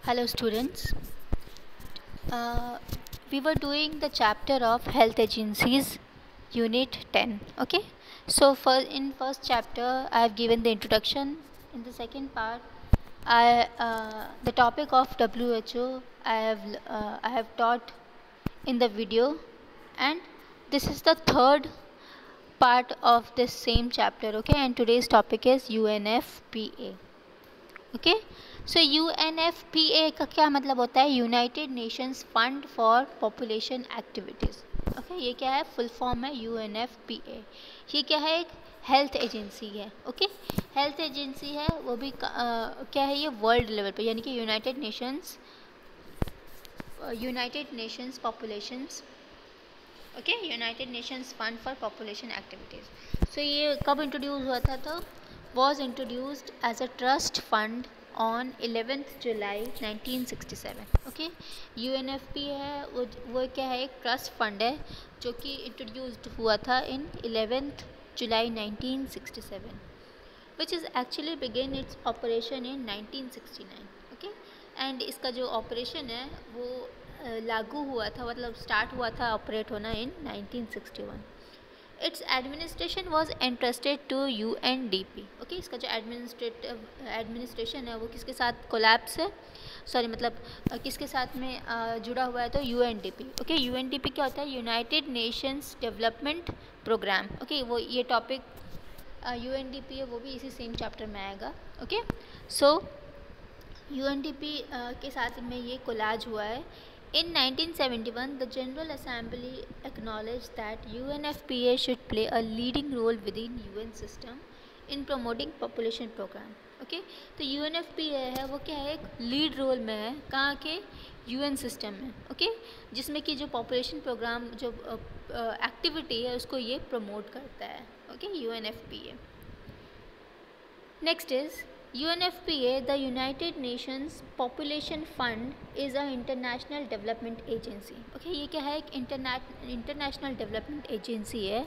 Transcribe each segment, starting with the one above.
Hello students. Uh, we were doing the chapter of health agencies, unit 10. Okay. So in first chapter I have given the introduction. In the second part, the topic of WHO I have taught in the video, and this is the third part of this same chapter. Okay, and today's topic is UNFPA. Okay so UNFPA का क्या मतलब होता है? United Nations fund for population activities. Okay, ये क्या है? Full form है UNFPA. ये क्या है? एक हेल्थ एजेंसी है. ओके, हेल्थ एजेंसी है, वो भी क्या है? ये वर्ल्ड लेवल पे, यानी कि United Nations populations. Okay, United Nations fund for population activities. So ये कब इंट्रोड्यूस हुआ था? तो was introduced as a trust fund on 11th July 1967. Okay, UNFPA है वो क्या है? एक ट्रस्ट फंड है जो कि इंट्रोड्यूस्ड हुआ था इन 11th July 1967, which is actually began its operation in 1969. Okay, and इसका जो ऑपरेशन है वो लागू हुआ था, मतलब स्टार्ट हुआ था ऑपरेट होना in 1961. Its administration was entrusted to UNDP. Okay, इसका जो एडमिनिस्ट्रेशन है वो किसके साथ कोलैप्स है? मतलब किसके साथ में जुड़ा हुआ है? तो UNDP. ओके, UNDP क्या होता है? United Nations development programme. Okay, वो ये टॉपिक UNDP है, वो भी इसी सेम चैप्टर में आएगा. ओके, सो UNDP के साथ में ये कोलाज हुआ है. In 1971, the General Assembly acknowledged that UNFPA should play a leading role within UN system in promoting population program. Okay, तो UNFPA है वो क्या है? एक लीड रोल में है. कहाँ के? UN सिस्टम में. ओके, जिसमें कि जो पॉपुलेशन प्रोग्राम जो एक्टिविटी है उसको ये प्रमोट करता है. Okay, UNFPA. Next is UNFPA, the United Nations Population Fund, is a international development agency. Okay, ये क्या है? एक international development agency है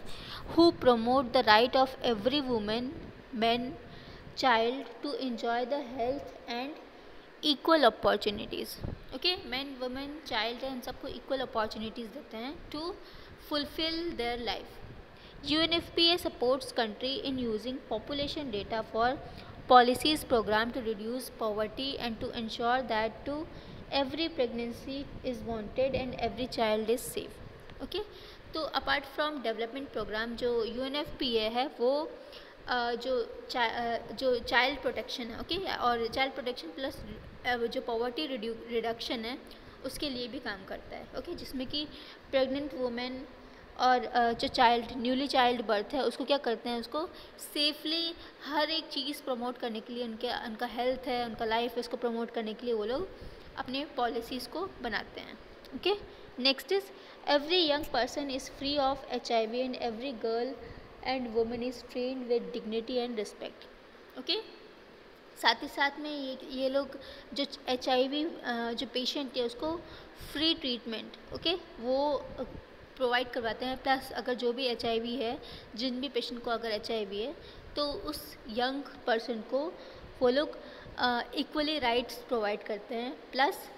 who promote the right of every woman, man, child to enjoy the health and equal opportunities. Okay, men, women, child है, इन सबको equal opportunities देते हैं to fulfill their life. UNFPA supports country in using population data for policies program to reduce poverty and to ensure that to every pregnancy is wanted and every child is safe. Okay, तो apart from development programme जो UNFPA है वो जो child protection है. Okay, और child protection plus जो poverty reduction है उसके लिए भी काम करता है. ओके, जिसमें कि प्रेग्नेंट वुमेन और जो न्यूली चाइल्ड बर्थ है उसको क्या करते हैं? उसको सेफली हर एक चीज़ प्रमोट करने के लिए, उनका हेल्थ है, उनका लाइफ है, उसको प्रमोट करने के लिए वो लोग अपने पॉलिसीज़ को बनाते हैं. Okay, next is every young person is free of HIV and every girl and women is trained with dignity and respect. Okay, साथ ही साथ में ये लोग जो HIV जो पेशेंट है उसको फ्री ट्रीटमेंट ओके वो प्रोवाइड करवाते हैं. प्लस अगर जो भी HIV है, जिन भी पेशेंट को अगर HIV है तो उस यंग पर्सन को वो लोग इक्वली राइट्स प्रोवाइड करते हैं. प्लस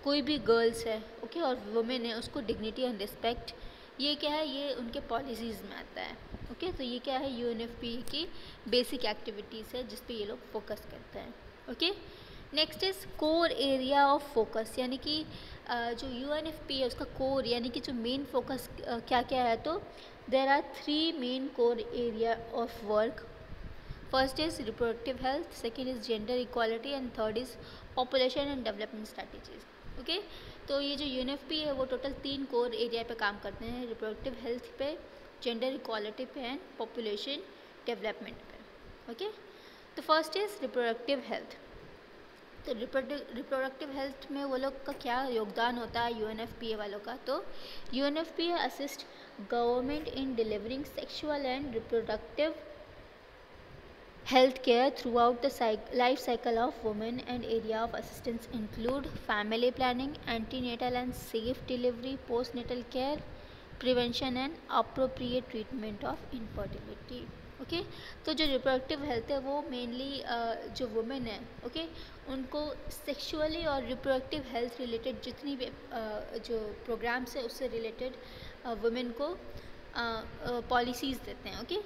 कोई भी गर्ल्स है ओके और वुमेन है उसको डिग्निटी एंड रिस्पेक्ट, ये क्या है? ये उनके पॉलिसीज़ में आता है. ओके, तो ये क्या है? UNFPA की बेसिक एक्टिविटीज़ है जिस पे ये लोग फोकस करते हैं. Okay, next is core area of focus, यानी कि जो UNFPA है उसका कोर यानी कि जो मेन फोकस क्या क्या है? तो there are 3 main core area of work. First is reproductive health, second is gender equality and third is population and development strategies. Okay, तो ये जो UNFPA है वो टोटल 3 कोर एरिया पे काम करते हैं. रिप्रोडक्टिव हेल्थ पे, जेंडर इक्वालिटी पे एंड पॉपुलेशन डेवलपमेंट पे. ओके, तो फर्स्ट इज़ रिप्रोडक्टिव हेल्थ. तो रिप्रोडक्टिव हेल्थ में वो लोग का क्या योगदान होता है UNFPA वालों का? तो UNFPA assist government in delivering sexual and reproductive health care throughout the life cycle of women, and area of assistance include family planning, antenatal and safe delivery, postnatal care, prevention and appropriate treatment of infertility. Okay. तो जो reproductive health है वो mainly जो women है, okay, उनको sexually और reproductive health related जितनी भी जो प्रोग्राम्स है उससे रिलेटेड वुमेन को पॉलिसीज़ देते हैं, ओके।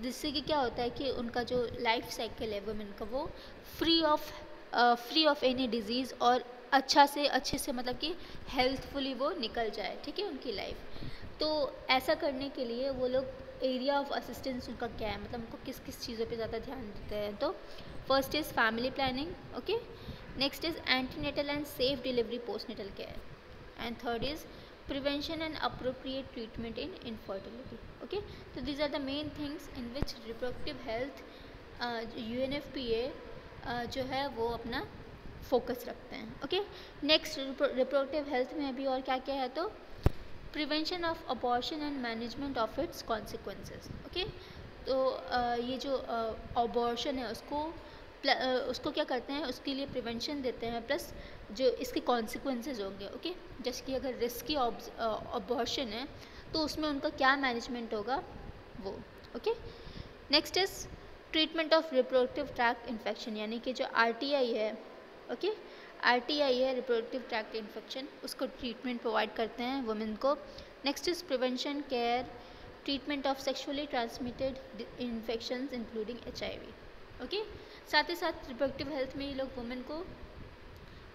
जिससे कि क्या होता है कि उनका जो लाइफ साइकिल है वुमेन का वो फ्री ऑफ एनी डिजीज़ और अच्छे से मतलब कि हेल्थफुली वो निकल जाए, ठीक है, उनकी लाइफ। तो ऐसा करने के लिए वो लोग एरिया ऑफ असिस्टेंस उनका क्या है, मतलब उनको किस किस चीज़ों पे ज़्यादा ध्यान देते हैं। तो first is family planning, okay. Next is antenatal and safe delivery postnatal care and third is prevention and appropriate treatment in infertility, okay. So these are the main things in which reproductive health UNFPA जो है वो अपना focus रखते हैं, okay. Next reproductive health में अभी और क्या क्या है, तो prevention of abortion and management of its consequences, okay. तो ये जो अबॉर्शन है उसको क्या करते हैं, उसके लिए प्रिवेंशन देते हैं, प्लस जो इसके कॉन्सिक्वेंसेस होंगे, ओके। जैसे कि अगर रिस्की अबॉर्शन है तो उसमें उनका क्या मैनेजमेंट होगा वो, okay. Next is treatment of reproductive tract infection, यानी कि जो RTI है, ओके, RTI है रिप्रोडक्टिव ट्रैक्ट इन्फेक्शन, उसको ट्रीटमेंट प्रोवाइड करते हैं वुमेन को। Next is prevention care treatment of sexually transmitted infections including HIV, okay. साथ ही साथ रिप्रोडक्टिव हेल्थ में ये लोग वुमेन को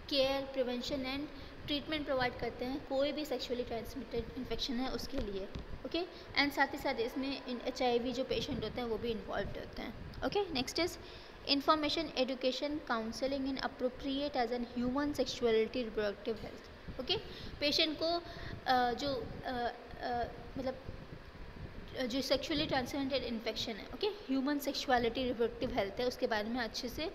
care, prevention and treatment provide करते हैं कोई भी सेक्सुअली ट्रांसमिटेड इन्फेक्शन है उसके लिए, ओके। एंड साथ ही साथ इसमें HIV जो पेशेंट होते हैं वो भी इन्वॉल्व होते हैं, okay. Next is information, education, counselling in appropriate age on human sexuality reproductive health, okay. Patient को मतलब जो सेक्सुअली ट्रांसमिटेड इन्फेक्शन है, okay, human sexuality reproductive health है, उसके बारे में अच्छे से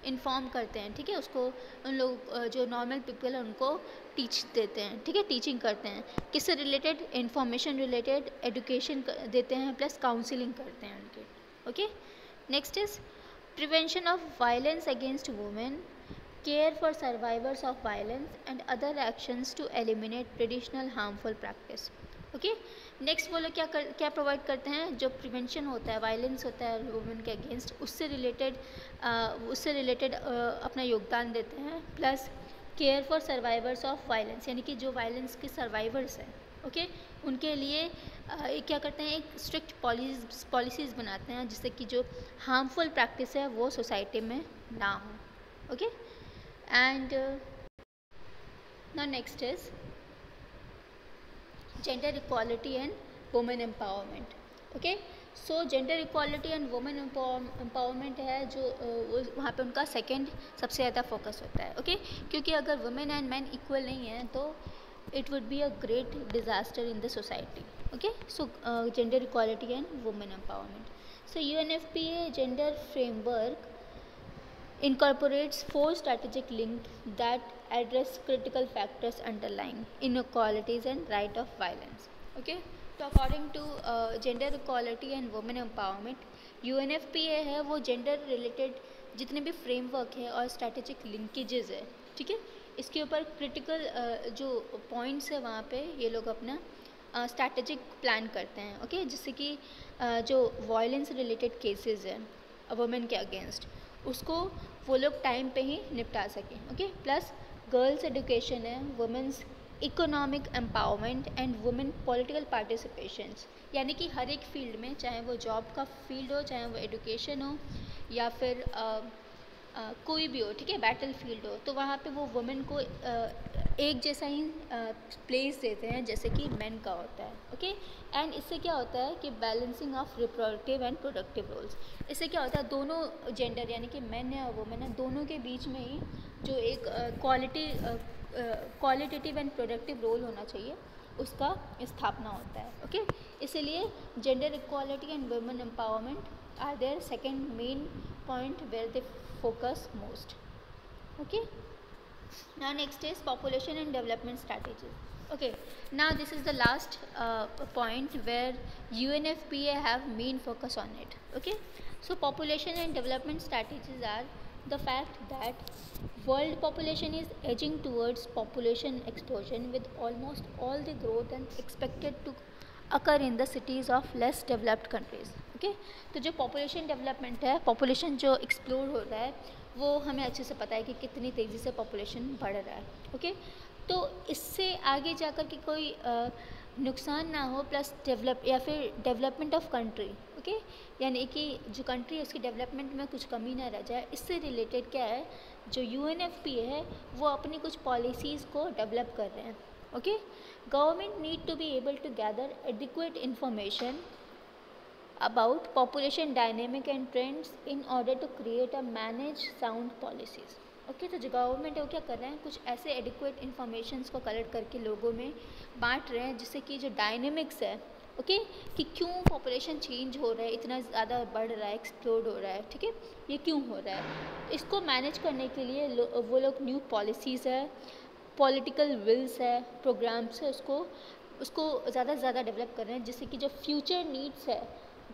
इन्फॉर्म करते हैं, ठीक है। उसको उन लोग जो नॉर्मल पीपल है उनको टीच देते हैं, ठीक है, टीचिंग करते हैं, किससे रिलेटेड, इन्फॉर्मेशन रिलेटेड, एजुकेशन देते हैं, प्लस काउंसलिंग करते हैं उनके, okay. Next is prevention of violence against women, care for survivors of violence and other actions to eliminate traditional harmful practice, okay. Next वो लोग क्या प्रोवाइड करते हैं, जो प्रिवेंशन होता है, वायलेंस होता है वुमेन के अगेंस्ट, उससे रिलेटेड अपना योगदान देते हैं, plus care for survivors of violence, यानी कि जो वायलेंस के सर्वाइवर्स हैं, ओके, उनके लिए क्या करते हैं, एक स्ट्रिक्ट पॉलिसीज़ बनाते हैं जिससे कि जो हार्मफुल प्रैक्टिस है वो सोसाइटी में ना हो, okay. And now next is gender equality and women empowerment, okay. So gender equality and women empowerment है जो वहाँ पे उनका सेकंड सबसे ज़्यादा फोकस होता है, ओके। क्योंकि अगर वुमेन एंड मैन इक्वल नहीं है तो it would be a great disaster in the society, okay. So gender equality and women empowerment, so UNFPA gender framework incorporates 4 strategic links that address critical factors underlying inequalities and right of violence, okay. तो according to gender equality and women empowerment, UNFPA है वो gender related जितने भी framework है और strategic linkages है, ठीक है, इसके ऊपर critical जो points है वहाँ पे ये लोग अपना strategic plan करते हैं, okay, जिससे कि जो violence related cases है वुमेन के अगेंस्ट उसको वो लोग टाइम पे ही निपटा सकें, ओके। प्लस गर्ल्स एजुकेशन है, women's economic empowerment and women political participations, यानी कि हर एक फील्ड में, चाहे वो जॉब का फील्ड हो, चाहे वो एजुकेशन हो या फिर कोई भी हो, ठीक है, बैटल फील्ड हो, तो वहाँ पे वो वुमेन को एक जैसा ही प्लेस देते हैं जैसे कि मेन का होता है, ओके। एंड इससे क्या होता है कि balancing of reproductive and productive roles, इससे क्या होता है दोनों जेंडर यानी कि मेन है और वुमेन है दोनों के बीच में ही जो एक क्वालिटेटिव एंड प्रोडक्टिव रोल होना चाहिए उसका स्थापना होता है, ओके। इसीलिए gender equality and women empowerment are their second main point where they focus most, okay. Now next is population and development strategies, okay. Now this is the last point where UNFPA have main focus on it, okay. So population and development strategies are the fact that world population is edging towards population explosion with almost all the growth and expected to occur in the cities of less developed countries, okay. तो जो population development है, population जो explore हो रहा है, वो हमें अच्छे से पता है कि कितनी तेज़ी से पॉपुलेशन बढ़ रहा है। ओके, तो इससे आगे जाकर के कोई नुकसान ना हो, प्लस डेवलप या फिर डेवलपमेंट ऑफ कंट्री, ओके, यानी कि जो कंट्री है उसकी डेवलपमेंट में कुछ कमी ना रह जाए, इससे रिलेटेड क्या है, जो UNFPA है वो अपनी कुछ पॉलिसीज़ को डेवलप कर रहे हैं। Okay, government need to be able to gather adequate information about population dynamic and trends in order to create a manage sound policies। Okay, तो जो गवर्नमेंट है वो क्या कर रहे हैं, कुछ ऐसे एडिक्वेट इन्फॉर्मेशंस को कलेक्ट करके लोगों में बांट रहे हैं, जिससे कि जो डायनेमिक्स है, ओके, कि क्यों पॉपुलेशन चेंज हो रहा है, इतना ज़्यादा बढ़ रहा है, एक्सप्लोड हो रहा है, ठीक है, ये क्यों हो रहा है, इसको मैनेज करने के लिए वो लोग न्यू पॉलिसीज़ है, पॉलिटिकल विल्स है, प्रोग्राम्स है, उसको ज़्यादा से ज़्यादा डेवलप कर रहे हैं, जिससे कि जो फ्यूचर नीड्स है,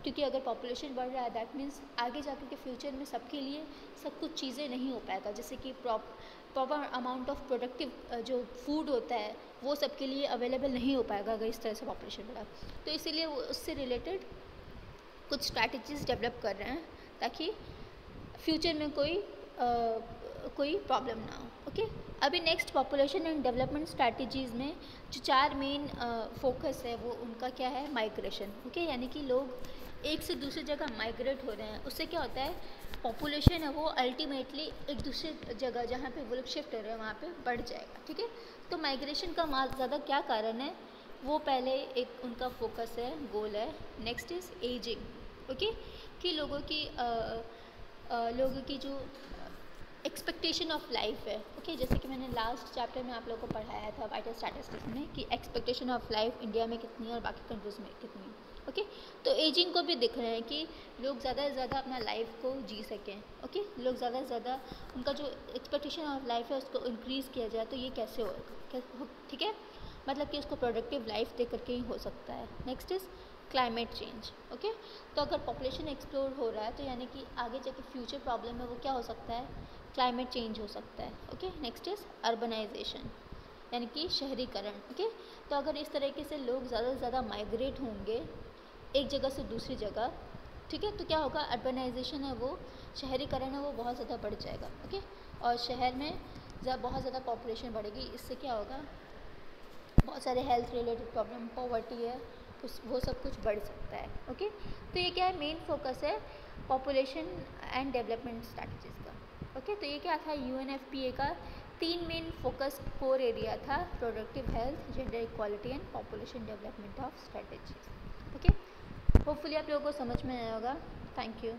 क्योंकि अगर पॉपुलेशन बढ़ रहा है दैट मीन्स आगे जाकर के फ्यूचर में सबके लिए सब कुछ चीज़ें नहीं हो पाएगा, जैसे कि प्रॉपर अमाउंट ऑफ प्रोडक्टिव जो फूड होता है वो सबके लिए अवेलेबल नहीं हो पाएगा अगर इस तरह से पॉपुलेशन बढ़ा। तो इसीलिए वो उससे रिलेटेड कुछ स्ट्रैटेजीज डेवलप कर रहे हैं ताकि फ्यूचर में कोई प्रॉब्लम ना हो। ओके, अभी next population and development strategies में जो 4 मेन फोकस है वो उनका क्या है, माइग्रेशन। ओके, यानी कि लोग एक से दूसरी जगह माइग्रेट हो रहे हैं, उससे क्या होता है, पॉपुलेशन है वो अल्टीमेटली एक दूसरी जगह जहाँ पे वो लोग शिफ्ट हो रहे हैं वहाँ पे बढ़ जाएगा। ठीक है, तो माइग्रेशन का ज़्यादा क्या कारण है, वो पहले एक उनका फोकस है, गोल है। Next is ageing. ओके, कि लोगों की जो एक्सपेक्टेशन ऑफ लाइफ है। ओके, जैसे कि मैंने लास्ट चैप्टर में आप लोगों को पढ़ाया था वाइटल स्टैटिस्टिक्स में कि एक्सपेक्टेशन ऑफ लाइफ इंडिया में कितनी है और बाकी कंट्रीज़ में कितनी है। ओके, तो एजिंग को भी दिख रहा है कि लोग ज़्यादा से ज़्यादा अपना लाइफ को जी सकें। ओके, लोग ज़्यादा से ज़्यादा उनका जो एक्सपेक्टेशन ऑफ लाइफ है उसको इंक्रीज़ किया जाए, तो ये कैसे होगा, ठीक है, मतलब कि उसको प्रोडक्टिव लाइफ दे करके ही हो सकता है। Next is climate change. Okay, तो अगर पॉपुलेशन एक्सप्लोर हो रहा है तो यानी कि आगे जाके फ्यूचर प्रॉब्लम है वो क्या हो सकता है, क्लाइमेट चेंज हो सकता है। ओके, नेक्स्ट इज़ अर्बनाइजेशन, यानी कि शहरीकरण। ओके, तो अगर इस तरीके से लोग ज़्यादा से ज़्यादा माइग्रेट होंगे एक जगह से दूसरी जगह, ठीक है, तो क्या होगा, अर्बनाइजेशन है वो, शहरीकरण है वो बहुत ज़्यादा बढ़ जाएगा। ओके, और शहर में बहुत ज़्यादा पॉपुलेशन बढ़ेगी, इससे क्या होगा, बहुत सारे हेल्थ रिलेटेड प्रॉब्लम, पॉवर्टी है, वो सब कुछ बढ़ सकता है। ओके, तो ये क्या है, मेन फोकस है पॉपुलेशन एंड डेवलपमेंट स्ट्रैटेजीज़ का। ओके, तो ये क्या था, UNFPA का 3 मेन फोकस कोर एरिया था, productive health, gender equality and population development of strategies. Okay, hopefully आप लोगों को समझ में आया होगा। Thank you.